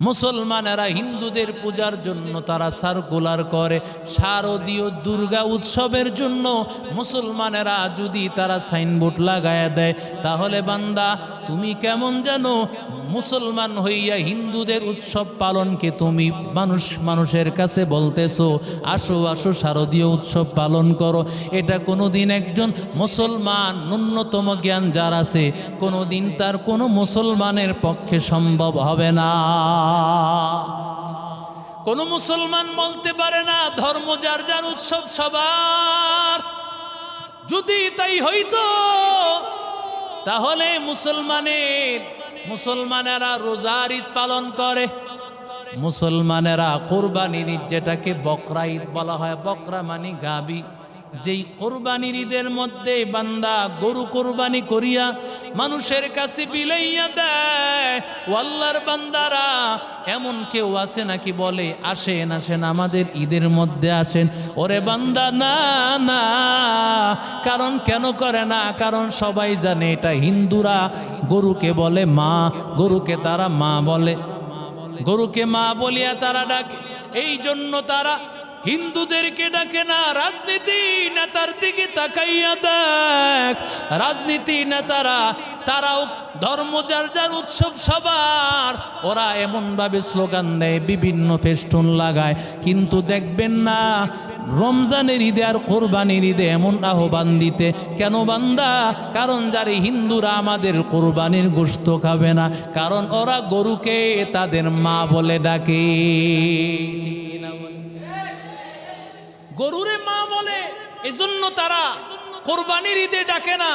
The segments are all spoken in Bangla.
মুসলমানেরা হিন্দুদের পূজার জন্য তারা সার্কুলার করে, শারদীয় দুর্গা উৎসবের জন্য মুসলমানেরা যদি তারা সাইনবোর্ড লাগায় দেয়, তাহলে বান্দা তুমি কেমন জানো মুসলমান হইয়া হিন্দুদের উৎসব পালনকে তুমি মানুষের কাছে বলতেছো আসো আসো শারদীয় উৎসব পালন করো। এটা কোনোদিন একজন মুসলমান ন্যূনতম জ্ঞান যার আছে কোনোদিন তার কোনো মুসলমানের পক্ষে সম্ভব হবে না। কোন মুসলমান বলতে পারে না ধর্ম যার যার উৎসব সবার। যদি তাই হইতো তাহলে মুসলমানেরা রোজার ঈদ পালন করে, মুসলমানেরা কোরবানির ঈদ যেটাকে বকরা ঈদ বলা হয়, বকরা মানে গাবি, যেই কোরবানির ঈদের মধ্যে বান্দা গরু কোরবানি করিয়া মানুষের কাছে বিলাইয়া দেয়। আল্লাহর বান্দারা এমন কেউ আছে নাকি বলে আসেন আসেন আমাদের ঈদের মধ্যে আসেন? ওরে বান্দা না না। কারণ কেন করে না? কারণ সবাই জানে এটা হিন্দুরা গরুকে বলে মা, গরুকে তারা মা বলে, গরুকে মা বলিয়া তারা ডাকে। এই জন্য তারা হিন্দুদেরকে ডাকে না। রাজনীতি নেতার দিকে তাকাইয়া দেখ, রাজনীতি নেতারা তারাও ধর্ম যার যার উৎসব সবার, ওরা এমনভাবে স্লোগান দেয়, বিভিন্ন ফেস্টুন লাগায়, কিন্তু দেখবেন না রমজানের ঈদে আর কোরবানির ঈদে এমন আহ্বান দিতে কেন বান্দা? কারণ যারা হিন্দুরা আমাদের কোরবানির গোশত খাবে না, কারণ ওরা গরুকে তাদের মা বলে ডাকে, গরুরে মা বলে, এজন্য তারা কোরবানির ঈদে ডাকে না।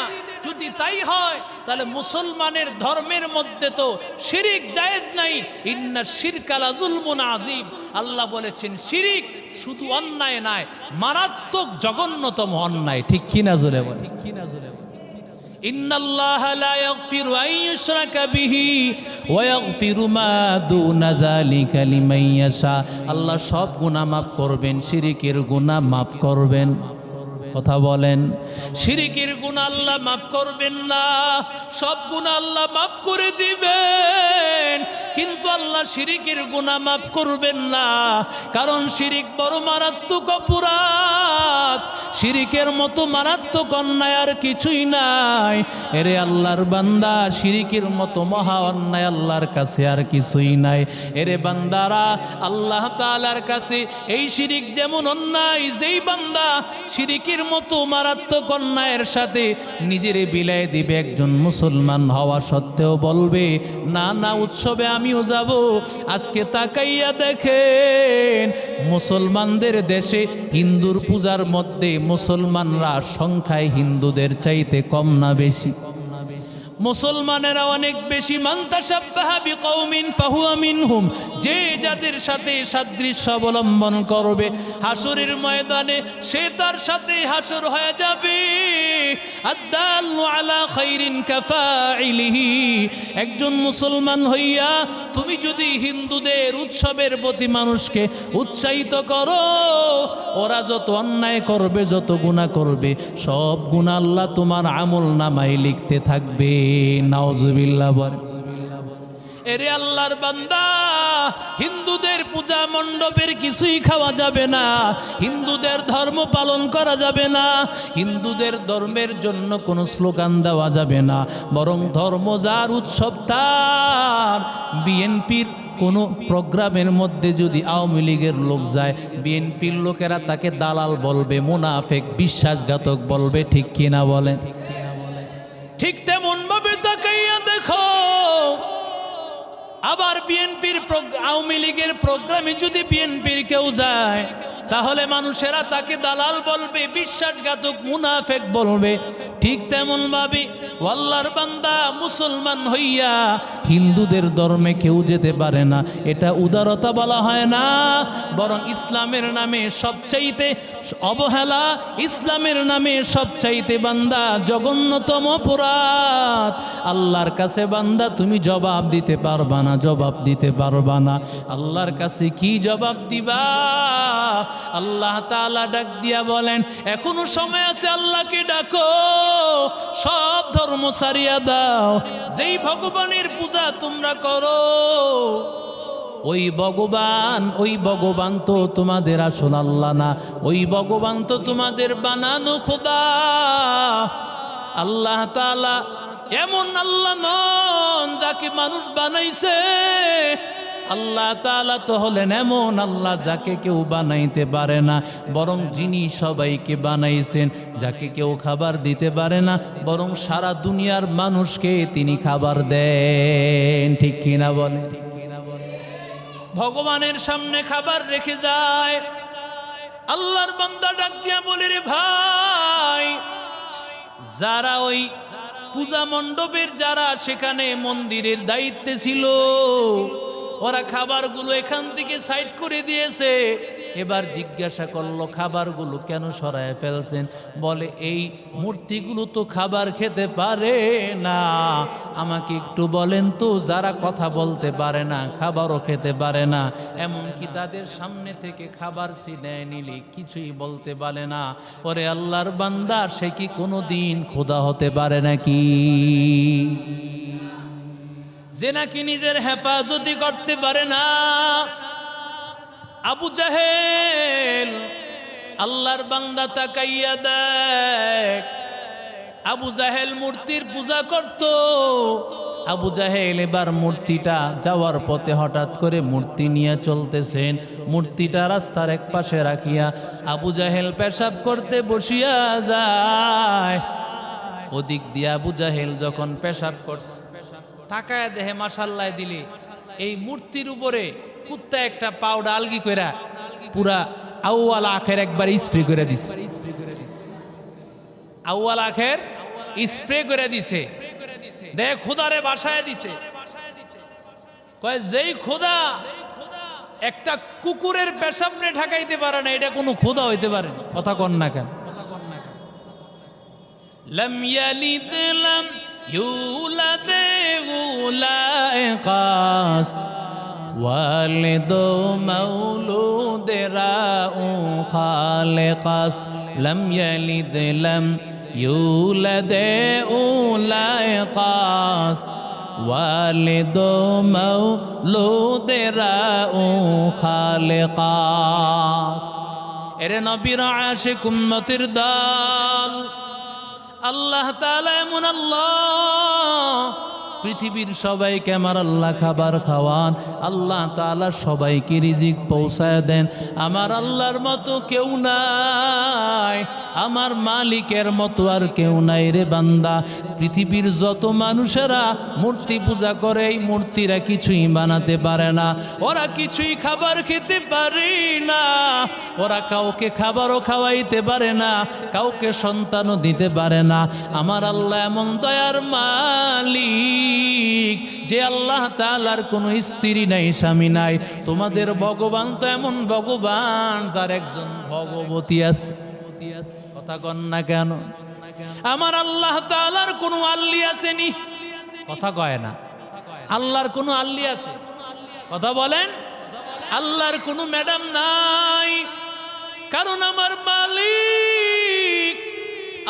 যদি তাই হয় তাহলে মুসলমানের ধর্মের মধ্যে তো শিরিক জায়েজ নাই। ইন্না শিরকা লাযুলমুন আযীম, আল্লাহ বলেছেন শিরিক শুধু অন্যায় নয়, মারাত্মক জঘন্যতম অন্যায়। ঠিক কিনা জোরে বলে, ঠিক কিনা জোরে বলে। ইন্নাল্লাহা লা ইয়াগফিরু আন ইউশরাকা বিহি ওয়া ইয়াগফিরু মা দুনা যালিকা লিমান ইয়াশা। আল্লাহ সব গুনাহ মাফ করবেন, শিরিকের গুনাহ মাফ করবেন। কথা বলেন, শিরিকের গুনাহ আল্লাহ মাফ করবেন না, সব গুনাহ আল্লাহ মাফ করে দিবেন, কিন্তু আল্লাহ শিরিকের গুনাহ মাফ করবেন না। কারণ শিরিক বড় মারাত্মক অপরাধ, শিরিকের মতো মারাত্মক অন্যায় আর কিছুই নাই। এরে আল্লাহর বান্দা, শিরিকের মতো মহা অন্যায় আল্লাহর কাছে আর কিছুই নাই। এরে বান্দারা, আল্লাহ তাআলার কাছে এই শিরিক যেমন অন্যায়, যেই বান্দা শিরিকের মতো মারাত্মক অন্যায়ের সাথে নিজেরে বিলাই দিবে, একজন মুসলমান হওয়া সত্ত্বেও বলবে না না উৎসবে আমিও যাব। আজকে তাকাইয়া দেখেন মুসলমানদের দেশে হিন্দুর পূজার মধ্যে মুসলমানরা সংখ্যায় হিন্দুদের চাইতে কম না বেশি? মুসলমানেরা অনেক বেশি। মান তাশাব্বাহা বিকওমিন ফাহুয়া মিনহুম, যে যাদের সাথে সাদৃশ্য অবলম্বন করবে হাসরের ময়দানে সে তার সাথে হাসর হয়ে যাবে। আদাল্লু আলা খাইরিন কাফাইলিহি, একজন মুসলমান হইয়া তুমি যদি হিন্দুদের উৎসবের প্রতি মানুষকে উৎসাহিত করো, ওরা যত অন্যায় করবে, যত গুনাহ করবে, সব গুনাহ আল্লাহ তোমার আমল নামায় লিখতে থাকবে। নাউজুবিল্লাহ বলেন। এরে আল্লাহর বান্দা, হিন্দুদের পূজা মণ্ডপের কিছুই খাওয়া যাবে না, হিন্দুদের ধর্ম পালন করা যাবে না, হিন্দুদের ধর্মের জন্য কোনো স্লোগান দেওয়া যাবে না, বরং ধর্ম যার উৎসব তার। বিএনপির কোনো প্রোগ্রামের মধ্যে যদি আওয়ামী লীগের লোক যায়, বিএনপির লোকেরা তাকে দালাল বলবে, মুনাফেক, বিশ্বাসঘাতক বলবে। ঠিক কিনা বলেন? ঠিক তেমন ভাবে তাকাইয়া দেখো, আবার বিএনপির আওয়ামী লীগের প্রোগ্রামে যদি বিএনপির কেউ যায়, তাহলে মানুষেরা তাকে দালাল বলবে, বিশ্বাসঘাতক, মুনাফেক বলবে। ঠিক তেমন ভাবে আল্লাহর বান্দা মুসলমান হইয়া হিন্দুদের ধর্মে কেউ যেতে পারে না। এটা উদারতা বলা হয় না, বরং ইসলামের নামে সবচাইতে অবহেলা, ইসলামের নামে সবচাইতে বান্দা জঘন্যতম অপরাধ। আল্লাহর কাছে বান্দা তুমি জবাব দিতে পারবা না, জবাব দিতে পারবা না। আল্লাহর কাছে কি জবাব দিবা? আল্লাহ তাআলা ডাক দিয়া বলেন, এখনো সময় আছে, আল্লাহকে ডাকো, সব ধর্ম ছাড়িয়া দাও। যেই ভগবানের পূজা তোমরা করো, ওই ভগবান তো তোমাদের আসল আল্লাহ না, ওই ভগবান তো তোমাদের বানানো খোদা। আল্লাহ তাআলা এমন আল্লাহ নন যাকে মানুষ বানাইছে। আল্লাহ তাআলা তো হলেন এমন আল্লাহ যাকে কেউ বানাইতে পারে না, বরং যিনি সবাইকে বানাইছেন, যাকে কেউ খাবার দিতে পারে না, বরং সারা দুনিয়ার মানুষকে তিনি খাবার দেন। ঠিক কিনা বলে? ভগবানের সামনে খাবার রেখে যায়, আল্লাহর বান্দা ডাক দিয়া বলে, রে ভাই, যারা ওই পূজা মণ্ডপের যারা সেখানে মন্দিরের দায়িত্বে ছিল, ওরা খাবারগুলো এখান থেকে সাইড করে দিয়েছে। এবার জিজ্ঞাসা করলো, খাবারগুলো কেন সরায় ফেলছেন? বলে, এই মূর্তিগুলো তো খাবার খেতে পারে না। আমাকে একটু বলেন তো, যারা কথা বলতে পারে না, খাবারও খেতে পারে না, এমনকি তাদের সামনে থেকে খাবার ছিনিয়ে নিলে কিছুই বলতে পারে না, ওরে আল্লাহর বান্দা, সে কি কোনো দিন খোদা হতে পারে নাকি? যে নাকি নিজের হেফাজতি করতে পারে না। আবু জাহেল, আল্লাহর বান্দা তাকাইয়া দেখ, আবু জাহেল মূর্তির পূজা করত। আবু জাহেল এবার মূর্তিটা যাওয়ার পথে হঠাৎ করে মূর্তি নিয়ে চলতেছেন, মূর্তিটা রাস্তার এক পাশে রাখিয়া আবু জাহেল পেশাব করতে বসিয়া যায়। ওদিক দিয়ে আবু জাহেল যখন পেশাব করছে, তাকায় দেহে মাশাল্লাহ দিলে এই মূর্তির উপরে কুত্তা একটা পাউডার আলগি কইরা পুরা আউয়াল আখের একবার স্প্রে করে দিছে। আউয়াল আখের স্প্রে করে দিছে, দেখ খোদারে বাসায় দিছে। কয়, যেই খোদা একটা কুকুরের পেশাবরে ঢাকাইতে পারে না, এটা কোনো খোদা হইতে পারে না। কথা কন না কেন? লাম ইয়ালিদ লাম ইউলাদ উলাইকাস ওয়ালিদ মাউলুদ রাউ খালিকাস লাম ইয়ালিদ লাম ইউলাদ উলাইকাস ওয়ালিদ মাউলুদ রাউ খালিকাস। এরে নবীর আশিক উম্মতের দল, আল্লাহ তাআলা এমন আল্লাহ, পৃথিবীর সবাইকে আমার আল্লাহ খাবার খাওয়ান, আল্লাহ তাআলা সবাইকে রিজিক পৌঁছায় দেন। আমার আল্লাহর মতো কেউ নাই, আমার মালিকের মতো আর কেউ নাই রে বান্দা। পৃথিবীর যত মানুষেরা মূর্তি পূজা করে, এই মূর্তিরা কিছুই বানাতে পারে না, ওরা কিছুই খাবার খেতে পারে না, ওরা কাউকে খাবারও খাওয়াইতে পারে না, কাউকে সন্তানও দিতে পারে না। আমার আল্লাহ এমন দয়ার মালিক যে আল্লাহ তাআলার কোনো স্ত্রী নাই, স্বামী নাই। তোমাদের ভগবান তো এমন ভগবান যার একজন ভগবতী আছে। কথা কন না কেন? আমার আল্লাহ তাআলার কোনো আল্লি আসেনি। কথা কয় না? আল্লাহর কোনো আল্লি আছে? কথা বলেন। আল্লাহর কোনো ম্যাডাম নাই, কারণ আমার মালিক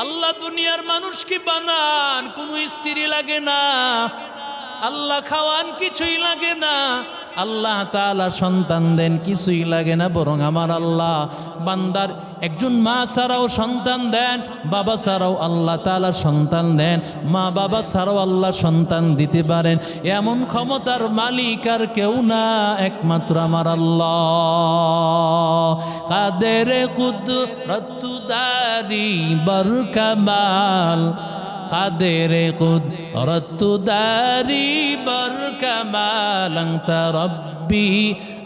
আল্লাহ দুনিয়ার মানুষকে বানান, কোনো স্ত্রী লাগে না, আল্লাহ খাওয়ান কিছুই লাগে না, আল্লাহ তাআলা সন্তান দেন কিছুই লাগে না, বরং আমার আল্লাহ বান্দার একজন মা ছাড়াও সন্তান দেন, বাবা ছাড়াও আল্লাহ তাআলা সন্তান দেন, মা বাবা ছাড়াও আল্লাহ সন্তান দিতে পারেন। এমন ক্ষমতার মালিক আর কেউ না, একমাত্র আমার আল্লাহ। কাদের কুদরত দারি বরকামাল, কাদের কুদরত দারি বরকামাল, আনতা রব্বি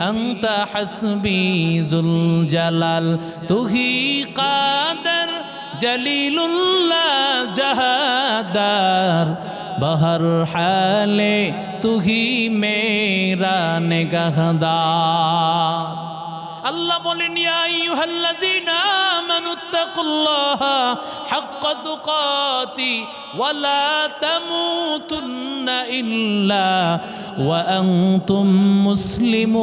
আনতা হাসবি যুল জালাল, তুহি কাদের জলিলুল্লাহ জাহাদার, বহর হালে তুহি মেরা নিগাহদার। আল্লাহ বলেন, ইয়া আইয়ুহাল্লাযীনা আমানুত্তাকুল্লাহা হাক্কা তুকাতি ওয়া লা তামুতুন্না ইল্লা ওয়া আনতুম মুসলিমুন।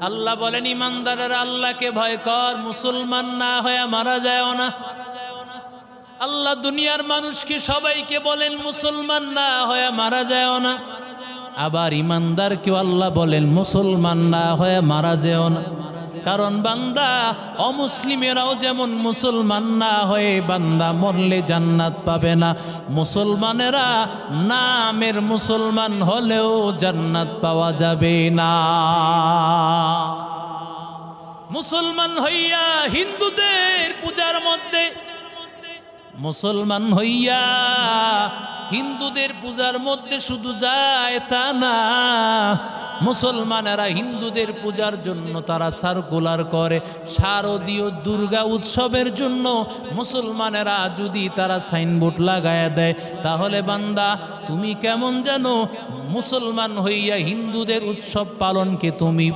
আল্লাহ বলেন, ইমানদারেরা আল্লাহকে ভয় কর, মুসলমান না হয়ে মারা যায়ও না। আল্লাহ দুনিয়ার মানুষকে সবাইকে বলেন মুসলমান না হয়ে মারা যায় না, আবার ইমানদারকেও আল্লাহ বলেন মুসলমান না হয়ে মারা যেও না। কারণ বান্দা অমুসলিমেরাও যেমন মুসলমান না হয়ে বান্দা মরলে জান্নাত পাবে না, মুসলমানেরা নামের মুসলমান হলেও জান্নাত পাওয়া যাবে না। মুসলমান হইয়া হিন্দুদের পূজার মধ্যে, মুসলমান হইয়া হিন্দুদের পূজার মধ্যে শুধু যায় তা না, মুসলমানেরা হিন্দুদের পূজার জন্য তারা সার্কুলার করে। শারদীয় দুর্গা উৎসবের জন্য মুসলমানেরা যদি তারা সাইনবোর্ড লাগায়া দেয়, তাহলে বান্দা তুমি কেমন জানো মুসলমান হইয়া হিন্দুদের উৎসব পালনকে তুমি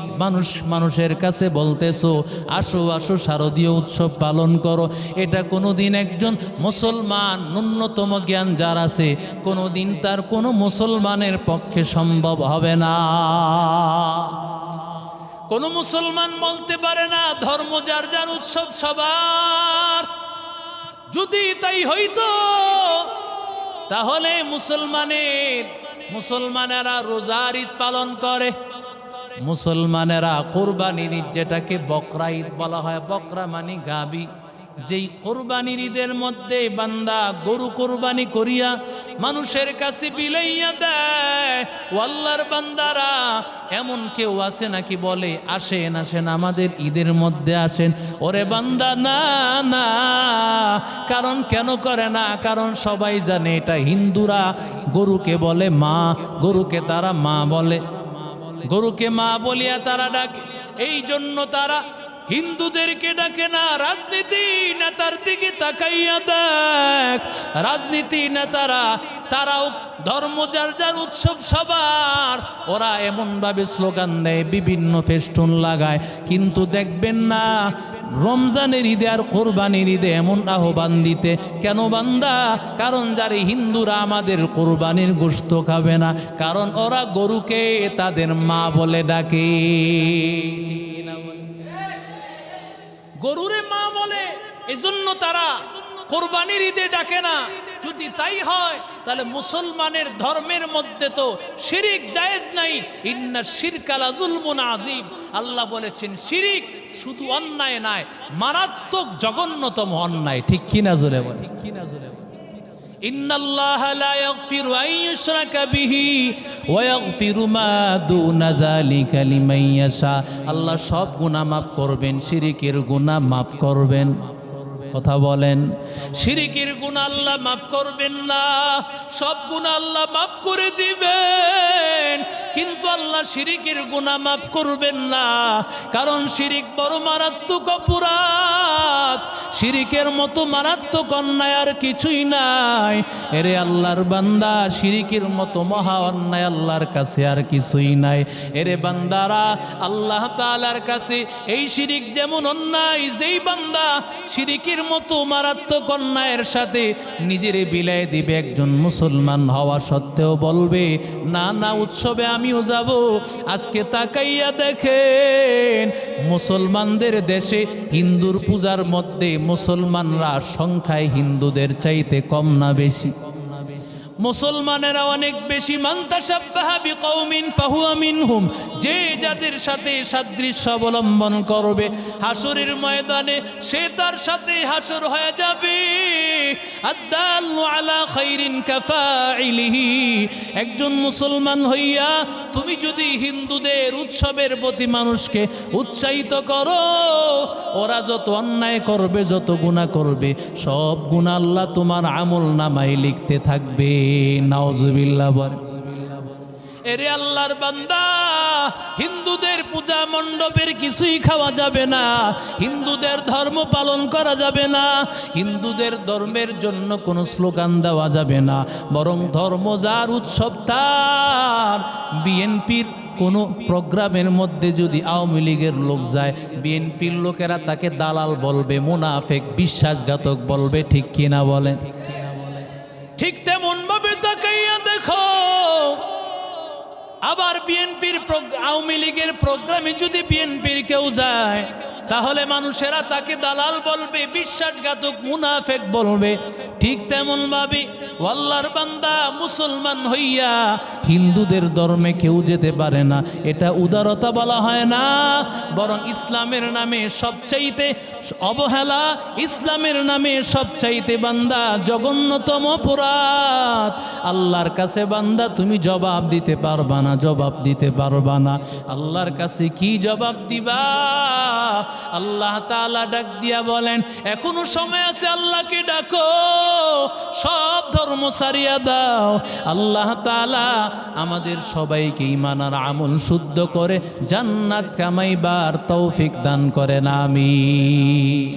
মানুষের কাছে বলতেছো আসো আসো শারদীয় উৎসব পালন করো। এটা কোনোদিন একজন মুসলমান ন্যূনতম জ্ঞান যার আছে কোনোদিন তার কোনো মুসলমানের পক্ষে সম্ভব হবে না। কোন মুসলমান বলতে পারে না ধর্ম যার যার উৎসব সবার। যদি তাই হইতো তাহলে মুসলমানেরা রোজার ঈদ পালন করে, মুসলমানেরা কোরবানির ঈদ যেটাকে বকরা ঈদ বলা হয়, বকরা মানে গাবি, যেই কোরবানির ঈদের মধ্যে বান্দা গরু কোরবানি করিয়া মানুষের কাছে বিলাইয়া দেয়। ও আল্লাহর বান্দারা এমন কেউ আছে নাকি বলে আসেন আসেন আমাদের ঈদের মধ্যে আসেন? ওরে বান্দা না না, কারণ কেন করে না? কারণ সবাই জানে এটা হিন্দুরা গরুকে বলে মা, গরুকে তারা মা বলে, গরুকে মা বলিয়া তারা ডাকে। এই জন্য তারা হিন্দুদেরকে ডাকে না। রাজনীতি নেতার দিকে তাকাইয়া দেখ, রাজনীতি নেতারা তারাও ধর্ম যার যার উৎসব সবার, ওরা এমনভাবে স্লোগান দেয়, বিভিন্ন ফেস্টুন লাগায়, কিন্তু দেখবেন না রমজানের ঈদে আর কোরবানির ঈদে এমন আহ্বান দিতে কেন বান্দা? কারণ যারা হিন্দুরা আমাদের কোরবানির গোশত খাবে না, কারণ ওরা গরুকে তাদের মা বলে ডাকে, গরুরে মা বলে, এজন্য তারা কোরবানির ঈদে ডাকে না। যদি তাই হয় তাহলে মুসলমানের ধর্মের মধ্যে তো শিরিক জায়েজ নাই। ইন্না শিরকা লাযুলমুন আযীম, আল্লাহ বলেছেন শিরিক শুধু অন্যায় নয়, মারাত্মক জঘন্যতম অন্যায়। ঠিক কিনা জোরে বল, ঠিক কিনা জোরে বল। ইন্নাল্লাহা লা ইয়াগফিরু আন ইউশরাকা বিহি ওয়া ইয়াগফিরু মা দুনা যালিকা লিমান ইয়াশা। আল্লাহ সব গুনাহ মাফ করবেন, শিরিকের গুনাহ মাফ করবেন। কথা বলেন, শিরিকের গুনাহ আল্লাহ মাফ করবেন না, সব গুনাহ আল্লাহ মাফ করে দিবেন, কিন্তু আল্লাহ শিরিকের গুনাহ মাফ করবেন না। কারণ শিরিক বড় মারাত্মক অপরাধ, শিরিকের মতো মারাত্মক অন্যায় আর কিছুই নাই। এরে আল্লাহর বান্দা, শিরিকের মতো মহা অন্যায় আল্লাহর কাছে আর কিছুই নাই। এরে বান্দারা, আল্লাহ তাআলার কাছে এই শিরিক যেমন অন্যায়, যেই বান্দা শিরিকের মতো মারাত্মক অন্যায়ের সাথে নিজেরে বিলাই দিবে, একজন মুসলমান হওয়া সত্ত্বেও বলবে না না উৎসবে আমিও যাব। আজকে তাকাইয়া দেখেন মুসলমানদের দেশে হিন্দুর পূজার মধ্যে মুসলমানরা সংখ্যায় হিন্দুদের চাইতে কম না বেশি? মুসলমানেরা অনেক বেশি। মান তাশাব্বাহা বিকওমিন ফাহুয়া মিনহুম, যে যাদের সাথে সাদৃশ্য অবলম্বন করবে হাসরের ময়দানে সে তার সাথে হাসর হয়ে যাবে। আদ-দাল্লু আলা খাইরিন কাফাইলিহি, একজন মুসলমান হইয়া তুমি যদি হিন্দুদের উৎসবের প্রতি মানুষকে উৎসাহিত করো, ওরা যত অন্যায় করবে, যত গুনাহ করবে, সব গুনাহ আল্লাহ তোমার আমল নামায় লিখতে থাকবে। নাউজুবিল্লাহ বল। এরে আল্লাহর বান্দা, হিন্দুদের পূজা মণ্ডপের কিছুই খাওয়া যাবে না, হিন্দুদের ধর্ম পালন করা যাবে না, হিন্দুদের ধর্মের জন্য কোনো স্লোগান দেওয়া যাবে না, বরং ধর্ম যার উৎসব তার। বিএনপির কোনো প্রোগ্রামের মধ্যে যদি আওয়ামী লীগের লোক যায়, বিএনপির লোকেরা তাকে দালাল বলবে, মুনাফেক, বিশ্বাসঘাতক বলবে। ঠিক কিনা বলেন? ঠিক তেমন ভাবে তাকাইয়া দেখো, আবার বিএনপির আওয়ামী লীগের প্রোগ্রামে যদি বিএনপির কেউ যায়, তাহলে মানুষেরা তাকে দালাল বলবে, বিশ্বাসঘাতক, মুনাফেক বলবে। ঠিক তেমন ভাবে আল্লাহর বান্দা মুসলমান হইয়া হিন্দুদের ধর্মে কেউ যেতে পারে না, এটা উদারতা বলা হয় না, বরং ইসলামের নামে সবচাইতে অবহেলা, ইসলামের নামে সবচাইতে বান্দা জঘন্যতম অপরাধ। আল্লাহর কাছে বান্দা তুমি জবাব দিতে পারবা না, জবাব দিতে পারবা না। আল্লাহর কাছে কি জবাব দিবা? আল্লাহ তাআলা ডাক দিয়া বলেন, এখনো সময় আছে, আল্লাহকে ডাকো, সব ধর্ম ছাড়িয়া দাও। আল্লাহ তাআলা আমাদের সবাইকে ঈমান আর আমল শুদ্ধ করে জান্নাত কামাইবার তৌফিক দান করেন, আমিন।